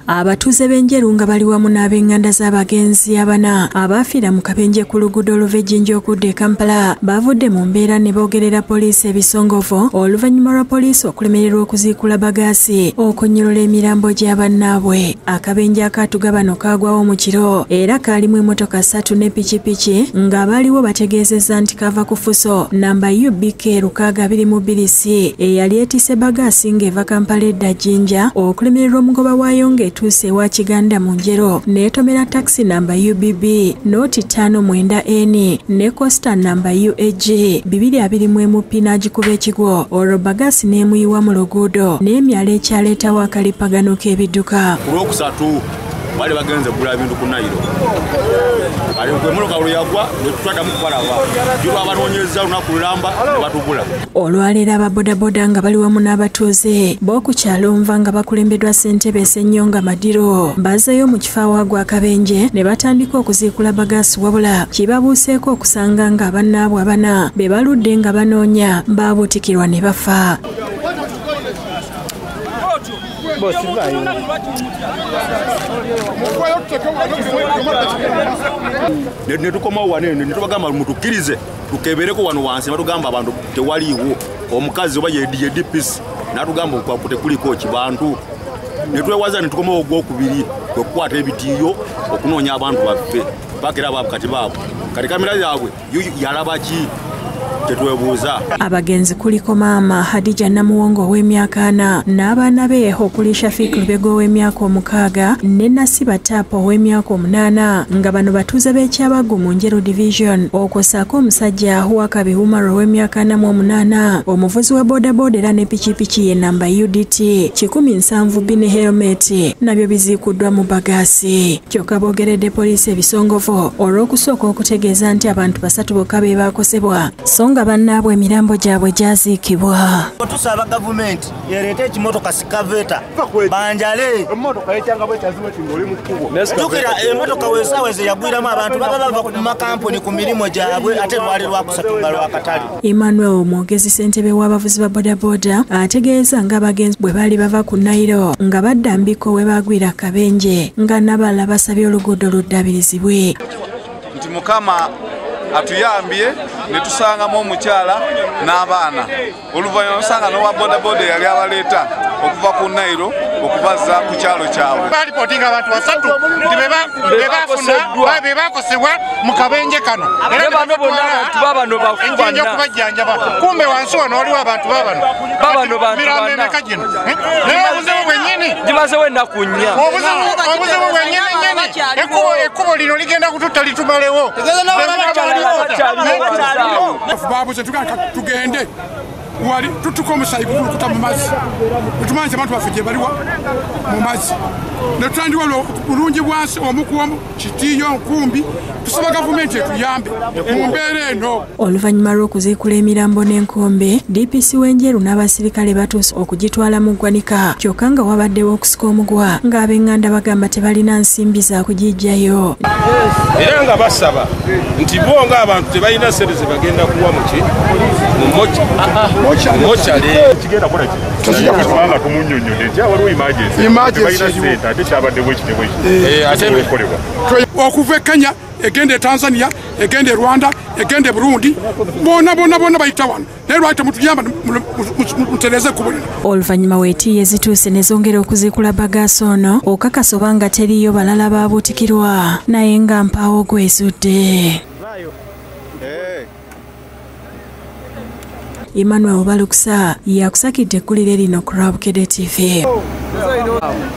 Abatuuze b'Enjeru nga bali wamu n'ab'enganda z'abagenzi abana abafiira mu kabenje ku luguudo oluva Ejjinja okudda e Kampala bavudde mu mbeera ne boogerera poliisi ebisongovu oluvannyuma lwa poliisi okulemererwa okuziikula bagaasi okunnyolola emirambo gy'abannaabwe. Akabenje akaatuga bano kaagwawo mu kiro era kaalimu emmotoka 3 ne pikipiki ng'abaaliwo bategeezezza nti kava ku Fuso namba UBK 622C eyali etisse bagaasi ng'eva Kampala edda Jjinja okulemererwa omugoba waayo ng'etuuse ewa Kiganda mu Njero n'etomera taxi namba UBB noti 59N ne Costa namba UAG 221 n'agikuba ekigwo olwo bagaasi n'emuyiwa mu luguudo n'emyala ekyaleetawo akalipagano k'ebidduka. Ku Lwokusatu bali bagenze kugula ebintu ku Nairo ali kwemuluka oluyagwa netutwadamu kubalaba jula abanoonyeza lunaku lulamba ne batugula. Olwaleero ababodaboda nga bali wamu n'abatuuze b'okukyalo Nva nga bakulembeddwa Ssentebe Ssennyonga Madiro bazzeeyo mu kifo awaagwa akabenje ne batandika okuziikula bagaasi wabula kibabuuseeko okusanga nga abannaabwe abana be baludde nga banoonya baabuutikirwa ne bafa. Netukomawo wane netubagamba mutukkirize tukebereko wano wansi batugamba abantu tewaliiwo omukazi oba ye DPS natugamba tekuliko kibantu netwewaza netukomawo ogwokubiri kwekukwata ebitiiyo okunoonya abantu baffe bakera bakati baabwe kati kamera yaabwe yalabaki tetwebuuza. Abagenzi kuliko maama Hadija Namuwongo ow'emyaka 4 n'abaana be okuli Shafiq Lubego ow'emyaka 6 ne Nasiba Tapa ow'emyaka 8 nga bano batuuze b'Ekyabagu mu Njeru Division okwosaako omusajja Wakabi Umar ow'emyaka 48 omuvuzi wa bodaboda era ne pikipiki ye namba UDT 170 ne helmet nabyo biziikuddwa mu bagaasi. Kyokka boogeredde poliisi ebisongovu olw'okusooka okutegeeza nti abantu 3 bokka be baakosebwa songa bannaabwe emirambo gyabwe gyaziikibwa. Tusaba gavumenti yereete ekimotoka sikaveta banjale emmotoka ekyanga bwekyazimu kingoli mu kkubo jukira emmotoka weesaweze yagwiramu abantu baba bava ku makampuni ku mirimu gyabwe ate lwali lwakusatu nga lwakatali. Emmanuel Mwogezi ssentebe w'abavuzi ba bodaboda ategeeza ng'abagenzi bwe baali bava ku Nairo nga badda Mbiko we baagwira akabenje nga n'abalala basabye oluguudo luddabirizibwe. Nti Mukama atuyambye netusangamu omukyala n'abaana oluvannyuma nosanga n'owa bodaboda yali abaleeta okuva ku Nairo okubaza ku kyalo kyabwe. Balipotinga abantu 3 nti be bakosebwa mu kabenje kano era bano bonna abantu babano bafubana okubajjanjaba kumbe wansi wano waliwo abantu babano bantu kajino obuzibu bwennyini gimaze wenda kunnya obuzibu bwennyini ekkubo lino ligenda kututta litumalewo babuze tugende wali tutuko omusayi kulukuta mu mazzi otumanye abantu baffe gye baliwa mu mazzi netutandiwa bulungi bwansi omukuwamu kitiiyo nkumbi tusaba gavumenti etuyambe mu mbeera eno. Oluvannyuma lw'okuziikula emirambo n'enkombe DPC w'Enjeru n'abasirikale batuuse okugitwala mu ggwanika kyokka nga wabaddewo okusika omugwa ng'ab'enganda bagamba tebalina nsimbi za kugijjayo era nga basaba nti bo ng'abantu tebalina ssente ze bagenda kuwa muki mochale kigenda kola ki tujja kusanga tumunyonyonye nti awaliwo emergency ate kyabaddewo ekitebwe ate bekolebwa okuva e Kenya egende e Tanzania egende e Rwanda egende e Burundi bonna bayita wano naye lwaki temutuyamba mutereze kubulira. Oluvannyuma weetiiye zituuse ne zongera okuziikula bagaasi ono okakasa oba nga teriyo balala baabuutikirwa naye nga mpaawo gwezudde. Emmanuel Baluksa yakusakidde eggulire lino ku Rabukedde TV.